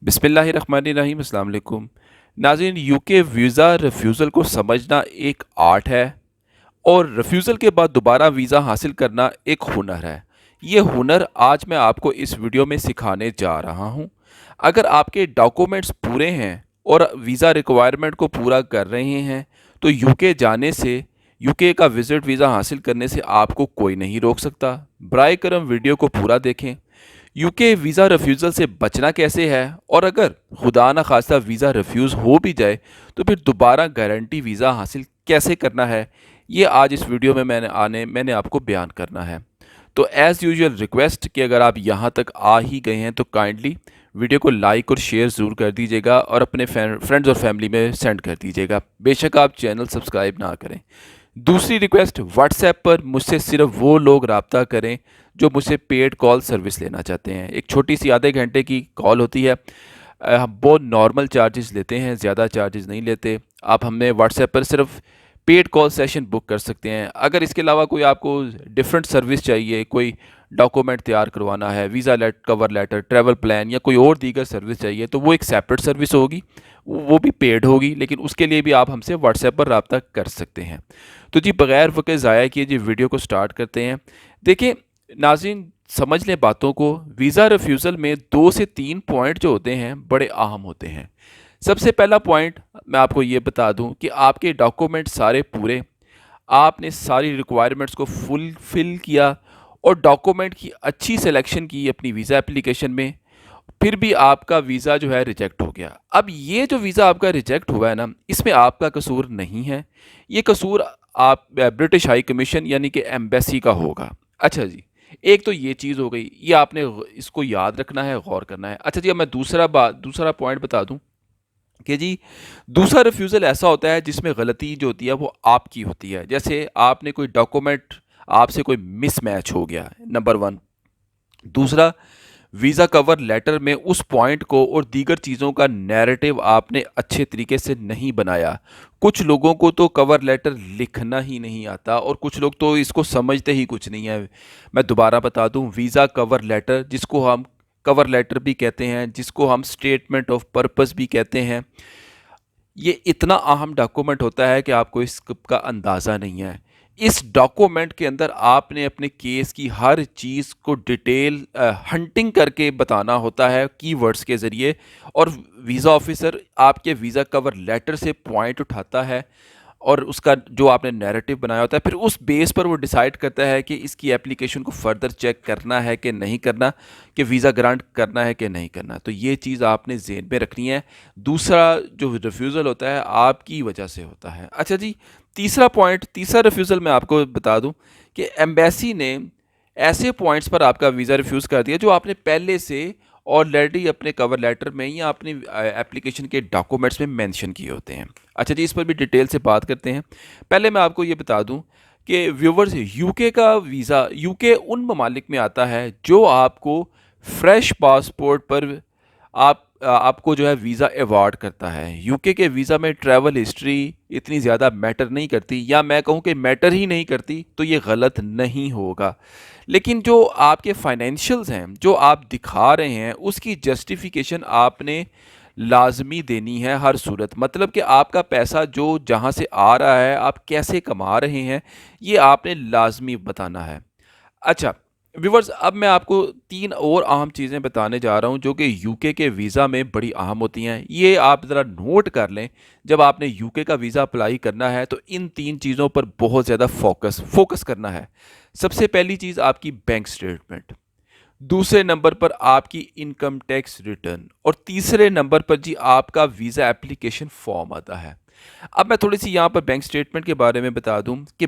बिस्मिल्लाहिर्रहमानिर्रहीम अस्सलाम वालेकुम नाज़रीन। यूके वीज़ा रिफ्यूज़ल को समझना एक आर्ट है और रिफ्यूज़ल के बाद दोबारा वीज़ा हासिल करना एक हुनर है। ये हुनर आज मैं आपको इस वीडियो में सिखाने जा रहा हूँ। अगर आपके डॉक्यूमेंट्स पूरे हैं और वीज़ा रिक्वायरमेंट को पूरा कर रहे हैं तो यूके जाने से, यूके का विज़िट वीज़ा हासिल करने से आपको कोई नहीं रोक सकता। बराए करम वीडियो को पूरा देखें। यूके वीज़ा रिफ्यूज़ल से बचना कैसे है, और अगर खुदा न खास्ता वीज़ा रिफ्यूज़ हो भी जाए तो फिर दोबारा गारंटी वीज़ा हासिल कैसे करना है, ये आज इस वीडियो में मैंने आपको बयान करना है। तो एज़ यूजुअल रिक्वेस्ट कि अगर आप यहाँ तक आ ही गए हैं तो काइंडली वीडियो को लाइक और शेयर ज़रूर कर दीजिएगा और अपने फ्रेंड्स और फैमिली में सेंड कर दीजिएगा। बेशक आप चैनल सब्सक्राइब ना करें। दूसरी रिक्वेस्ट, व्हाट्सएप पर मुझसे सिर्फ वो लोग रब्ता करें जो मुझसे पेड कॉल सर्विस लेना चाहते हैं। एक छोटी सी आधे घंटे की कॉल होती है। हम बहुत नॉर्मल चार्जेस लेते हैं, ज़्यादा चार्जेस नहीं लेते। आप हमें व्हाट्सएप पर सिर्फ पेड कॉल सेशन बुक कर सकते हैं। अगर इसके अलावा कोई आपको डिफरेंट सर्विस चाहिए, कोई डॉक्यूमेंट तैयार करवाना है, visa cover letter, travel plan या कोई और दीगर सर्विस चाहिए, तो वो एक सेपरेट सर्विस होगी, वो भी पेड होगी, लेकिन उसके लिए भी आप हमसे व्हाट्सएप पर रब्ता कर सकते हैं। तो जी बग़ैर वक्त ज़ाया किए जी वीडियो को स्टार्ट करते हैं। देखिए नाज़रीन, समझ लें बातों को। वीज़ा रिफ्यूज़ल में 2 से 3 पॉइंट जो होते हैं बड़े अहम होते हैं। सबसे पहला पॉइंट मैं आपको ये बता दूं कि आपके डॉक्यूमेंट सारे पूरे, आपने सारी रिक्वायरमेंट्स को फुलफ़िल किया और डॉक्यूमेंट की अच्छी सिलेक्शन की अपनी वीज़ा एप्लीकेशन में, फिर भी आपका वीज़ा जो है रिजेक्ट हो गया। अब ये जो वीज़ा आपका रिजेक्ट हुआ है ना, इसमें आपका कसूर नहीं है। ये कसूर आप ब्रिटिश हाई कमीशन यानी कि एम्बेसी का होगा। अच्छा जी, एक तो ये चीज़ हो गई, ये आपने इसको याद रखना है, गौर करना है। अच्छा जी, अब मैं दूसरा पॉइंट बता दूं कि जी दूसरा रिफ्यूज़ल ऐसा होता है जिसमें गलती जो होती है वो आपकी होती है। जैसे आपने कोई डॉक्यूमेंट, आपसे कोई मिसमैच हो गया, नंबर वन। दूसरा, वीज़ा कवर लेटर में उस पॉइंट को और दीगर चीज़ों का नैरेटिव आपने अच्छे तरीके से नहीं बनाया। कुछ लोगों को तो कवर लेटर लिखना ही नहीं आता और कुछ लोग तो इसको समझते ही कुछ नहीं है। मैं दोबारा बता दूं, वीज़ा कवर लेटर, जिसको हम कवर लेटर भी कहते हैं, जिसको हम स्टेटमेंट ऑफ पर्पस भी कहते हैं, ये इतना अहम डॉक्यूमेंट होता है कि आपको इसका अंदाज़ा नहीं है। इस डॉक्यूमेंट के अंदर आपने अपने केस की हर चीज़ को डिटेल हंटिंग करके बताना होता है कीवर्ड्स के ज़रिए, और वीज़ा ऑफिसर आपके वीज़ा कवर लेटर से पॉइंट उठाता है और उसका जो आपने नैरेटिव बनाया होता है, फिर उस बेस पर वो डिसाइड करता है कि इसकी एप्लीकेशन को फर्दर चेक करना है कि नहीं करना, कि वीज़ा ग्रांट करना है कि नहीं करना। तो ये चीज़ आपने ज़हन में रखनी है। दूसरा जो रिफ्यूज़ल होता है आपकी वजह से होता है। अच्छा जी, तीसरा रिफ्यूज़ल मैं आपको बता दूं कि एम्बेसी ने ऐसे पॉइंट्स पर आपका वीज़ा रिफ्यूज़ कर दिया जो आपने पहले से ऑलरेडी अपने कवर लेटर में या अपनी एप्लीकेशन के डॉक्यूमेंट्स में मेंशन किए होते हैं। अच्छा जी, इस पर भी डिटेल से बात करते हैं। पहले मैं आपको ये बता दूं कि व्यूवर्स, यूके का वीज़ा, यूके उन ममालिक में आता है जो आपको फ्रेश पासपोर्ट पर आपको जो है वीज़ा अवार्ड करता है। यूके के वीज़ा में ट्रैवल हिस्ट्री इतनी ज़्यादा मैटर नहीं करती, या मैं कहूँ कि मैटर ही नहीं करती तो ये गलत नहीं होगा। लेकिन जो आपके फाइनेंशियल्स हैं, जो आप दिखा रहे हैं, उसकी जस्टिफिकेशन आपने लाजमी देनी है हर सूरत। मतलब कि आपका पैसा जो जहाँ से आ रहा है, आप कैसे कमा रहे हैं, ये आपने लाजमी बताना है। अच्छा व्यूवर्स, अब मैं आपको 3 और अहम चीज़ें बताने जा रहा हूँ जो कि यूके के वीज़ा में बड़ी अहम होती हैं। ये आप ज़रा नोट कर लें। जब आपने यूके का वीज़ा अप्लाई करना है तो इन 3 चीज़ों पर बहुत ज़्यादा फोकस करना है। सबसे पहली चीज़ आपकी बैंक स्टेटमेंट, दूसरे नंबर पर आपकी इनकम टैक्स रिटर्न, और तीसरे नंबर पर जी आपका वीज़ा एप्लीकेशन फॉर्म आता है। अब मैं थोड़ी सी यहाँ पर बैंक स्टेटमेंट के बारे में बता दूँ कि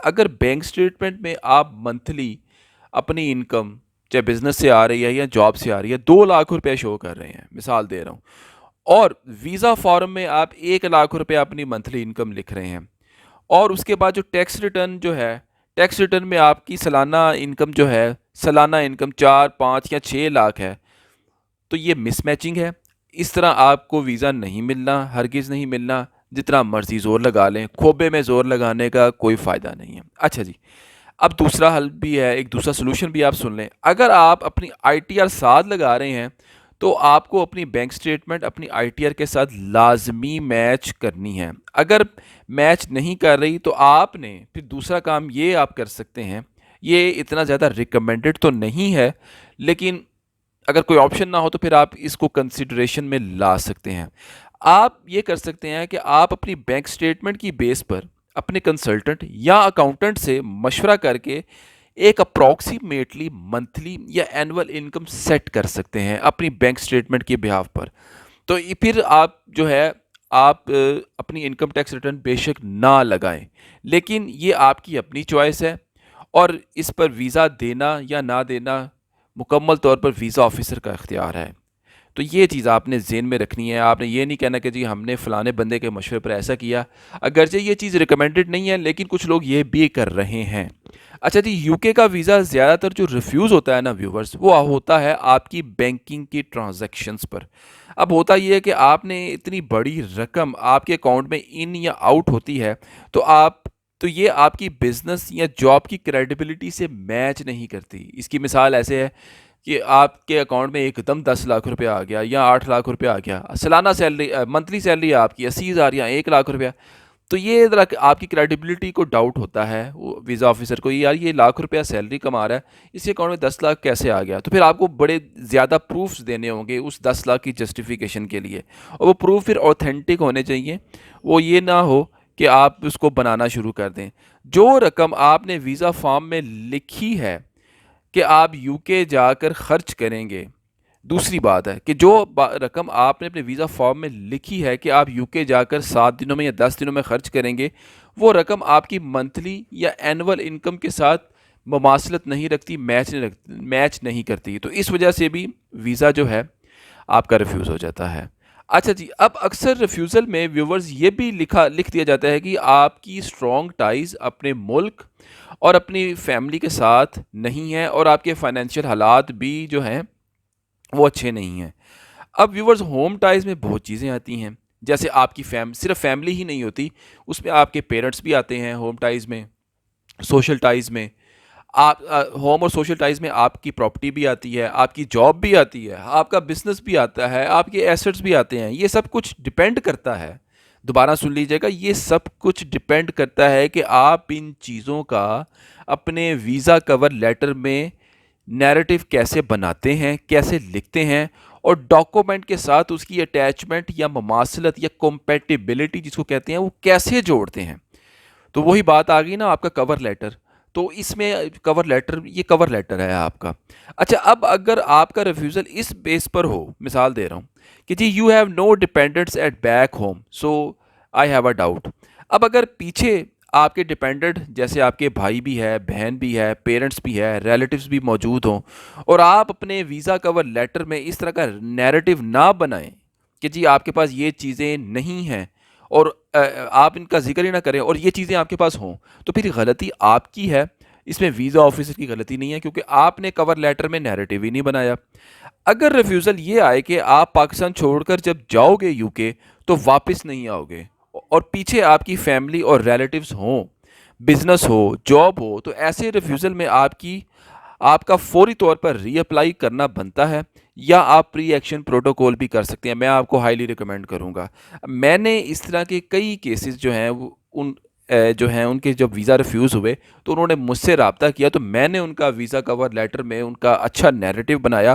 अगर बैंक स्टेटमेंट में आप मंथली अपनी इनकम, चाहे बिजनेस से आ रही है या जॉब से आ रही है, 2 लाख रुपए शो कर रहे हैं, मिसाल दे रहा हूँ, और वीज़ा फॉर्म में आप 1 लाख रुपए अपनी मंथली इनकम लिख रहे हैं, और उसके बाद जो टैक्स रिटर्न जो है, टैक्स रिटर्न में आपकी सालाना इनकम जो है, सालाना इनकम 4, 5 या 6 लाख है, तो ये मिसमैचिंग है। इस तरह आपको वीज़ा नहीं मिलना, हरगिज़ नहीं मिलना। जितना मर्जी ज़ोर लगा लें, खोबे में ज़ोर लगाने का कोई फ़ायदा नहीं है। अच्छा जी, अब दूसरा हल भी है, एक दूसरा सोल्यूशन भी आप सुन लें। अगर आप अपनी आईटीआर साथ लगा रहे हैं تو آپ کو اپنی بینک سٹیٹمنٹ اپنی آئی ٹی آر کے ساتھ لازمی میچ کرنی ہے. اگر میچ نہیں کر رہی تو آپ نے پھر دوسرا کام یہ آپ کر سکتے ہیں، یہ اتنا زیادہ ریکمینڈڈ تو نہیں ہے، لیکن اگر کوئی آپشن نہ ہو تو پھر آپ اس کو کنسیڈریشن میں لا سکتے ہیں. آپ یہ کر سکتے ہیں کہ آپ اپنی بینک سٹیٹمنٹ کی بیس پر اپنے کنسلٹنٹ یا اکاؤنٹنٹ سے مشورہ کر کے ایک اپروکسیمیٹلی منتھلی یا اینول انکم سیٹ کر سکتے ہیں اپنی بینک سٹیٹمنٹ کے بہاف پر. تو پھر آپ جو ہے آپ اپنی انکم ٹیکس ریٹرن بے شک نہ لگائیں، لیکن یہ آپ کی اپنی چوائس ہے، اور اس پر ویزا دینا یا نہ دینا مکمل طور پر ویزا آفیسر کا اختیار ہے. تو یہ چیز آپ نے ذہن میں رکھنی ہے. آپ نے یہ نہیں کہنا کہ جی ہم نے فلانے بندے کے مشورے پر ایسا کیا، اگرچہ یہ چیز ریکمینڈڈ نہیں ہے لیکن کچھ لوگ یہ بھی کر رہے ہیں. اچھا جی، یو کے کا ویزا زیادہ تر جو ریفیوز ہوتا ہے نا ویورز، وہ ہوتا ہے آپ کی بینکنگ کی ٹرانزیکشنز پر. اب ہوتا یہ ہے کہ آپ نے اتنی بڑی رقم آپ کے اکاؤنٹ میں ان یا آؤٹ ہوتی ہے، تو یہ آپ کی بزنس یا جاب کی کریڈیبلٹی سے میچ نہیں کرتی. اس کی مثال ایسے ہے کہ آپ کے اکاؤنٹ میں ایک دم 10 لاکھ روپیہ آ گیا یا 8 لاکھ روپیہ آ گیا، سالانہ سیلری منتھلی سیلری آپ کی 80,000 یا 1 لاکھ روپیہ. تو یہ ذرا آپ کی کریڈیبلٹی کو ڈاؤٹ ہوتا ہے وہ ویزا آفیسر کو، یار یہ لاکھ روپیہ سیلری کما رہا ہے، اس کے اکاؤنٹ میں 10 لاکھ کیسے آ گیا. تو پھر آپ کو بڑے زیادہ پروفز دینے ہوں گے اس 10 لاکھ کی جسٹیفیکیشن کے لیے، اور وہ پروف پھر اوتھینٹک ہونے چاہیے. وہ یہ نہ ہو کہ آپ اس کو بنانا شروع کر دیں. جو رقم آپ نے ویزا فارم میں لکھی ہے کہ آپ یو کے جا کر خرچ کریں گے، دوسری بات ہے کہ جو رقم آپ نے اپنے ویزا فارم میں لکھی ہے کہ آپ یو کے جا کر 7 دنوں میں یا 10 دنوں میں خرچ کریں گے، وہ رقم آپ کی منتھلی یا اینول انکم کے ساتھ مماثلت نہیں رکھتی، میچ نہیں کرتی. تو اس وجہ سے بھی ویزا جو ہے آپ کا ریفیوز ہو جاتا ہے. اچھا جی، اب اکثر ریفیوزل میں ویورز یہ بھی لکھ دیا جاتا ہے کہ آپ کی اسٹرانگ ٹائز اپنے ملک اور اپنی فیملی کے ساتھ نہیں ہیں، اور آپ کے فائنینشیل حالات بھی جو ہیں وہ اچھے نہیں ہیں. اب ویورز ہوم ٹائز میں بہت چیزیں آتی ہیں، جیسے آپ کی صرف فیملی ہی نہیں ہوتی، اس میں آپ کے پیرنٹس بھی آتے ہیں ہوم ٹائز میں. سوشل ٹائز میں آپ ہوم اور سوشل ٹائز میں آپ کی پراپرٹی بھی آتی ہے، آپ کی جاب بھی آتی ہے، آپ کا بزنس بھی آتا ہے، آپ کے ایسٹس بھی آتے ہیں. یہ سب کچھ ڈیپینڈ کرتا ہے، دوبارہ سن لیجئے گا، یہ سب کچھ ڈیپینڈ کرتا ہے کہ آپ ان چیزوں کا اپنے ویزا کور لیٹر میں نیریٹو کیسے بناتے ہیں، کیسے لکھتے ہیں، اور ڈاکومنٹ کے ساتھ اس کی اٹیچمنٹ یا مماثلت یا کمپیٹیبلٹی جس کو کہتے ہیں وہ کیسے جوڑتے ہیں. تو وہی بات آ گئی نا آپ کا کور لیٹر. تو اس میں یہ کور لیٹر ہے آپ کا. اچھا، اب اگر آپ کا ریفیوزل اس بیس پر ہو، مثال دے رہا ہوں کہ جی you have no dependents at back home so I have a doubt. اب اگر پیچھے آپ کے ڈیپینڈنٹ جیسے آپ کے بھائی بھی ہے، بہن بھی ہے، پیرنٹس بھی ہے، ریلیٹیوز بھی موجود ہوں، اور آپ اپنے ویزا کور لیٹر میں اس طرح کا نیریٹو نہ بنائیں کہ جی آپ کے پاس یہ چیزیں نہیں ہیں، اور آپ ان کا ذکر ہی نہ کریں اور یہ چیزیں آپ کے پاس ہوں، تو پھر غلطی آپ کی ہے، اس میں ویزا آفیسر کی غلطی نہیں ہے، کیونکہ آپ نے کور لیٹر میں نیریٹو ہی نہیں بنایا. اگر ریفیوزل یہ آئے کہ آپ پاکستان چھوڑ کر جب جاؤ گے یو کے تو واپس نہیں آؤ گے، اور پیچھے آپ کی فیملی اور ریلیٹیوز ہوں، بزنس ہو، جاب ہو، تو ایسے ریفیوزل میں آپ کا فوری طور پر ری اپلائی کرنا بنتا ہے، یا آپ پری ایکشن پروٹوکول بھی کر سکتے ہیں. میں آپ کو ہائیلی ریکمینڈ کروں گا. میں نے اس طرح کے کئی کیسز جو ہیں ان کے جب ویزا ریفیوز ہوئے تو انہوں نے مجھ سے رابطہ کیا، تو میں نے ان کا ویزا کور لیٹر میں ان کا اچھا نیریٹو بنایا،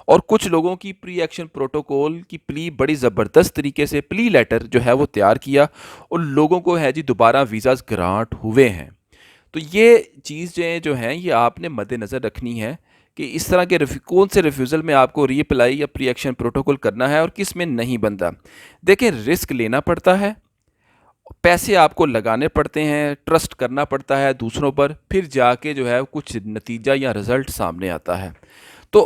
اور کچھ لوگوں کی پری ایکشن پروٹوکول کی پلی بڑی زبردست طریقے سے پلی لیٹر جو ہے وہ تیار کیا، اور لوگوں کو ہے جی دوبارہ ویزاز گرانٹ ہوئے ہیں. تو یہ چیزیں جو ہیں یہ آپ نے مد نظر رکھنی ہے کہ اس طرح کے کون سے ریفیوزل میں آپ کو ری اپلائی یا پری ایکشن پروٹوکول کرنا ہے اور کس میں نہیں بنتا. دیکھیں، رسک لینا پڑتا ہے، پیسے آپ کو لگانے پڑتے ہیں، ٹرسٹ کرنا پڑتا ہے دوسروں پر، پھر جا کے جو ہے کچھ نتیجہ یا رزلٹ سامنے آتا ہے. تو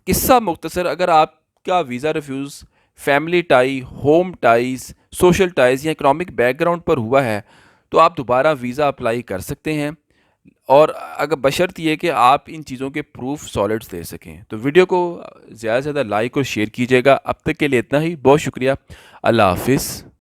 قصہ مختصر، اگر آپ کا visa refuse family tie, home ties, social ties یا اکنامک بیک گراؤنڈ پر ہوا ہے تو آپ دوبارہ ویزا اپلائی کر سکتے ہیں، اور اگر بشرط یہ کہ آپ ان چیزوں کے پروف سالڈز دے سکیں. تو ویڈیو کو زیادہ سے زیادہ لائک اور شیئر کیجیے گا. اب تک کے لیے اتنا ہی، بہت شکریہ، اللہ حافظ.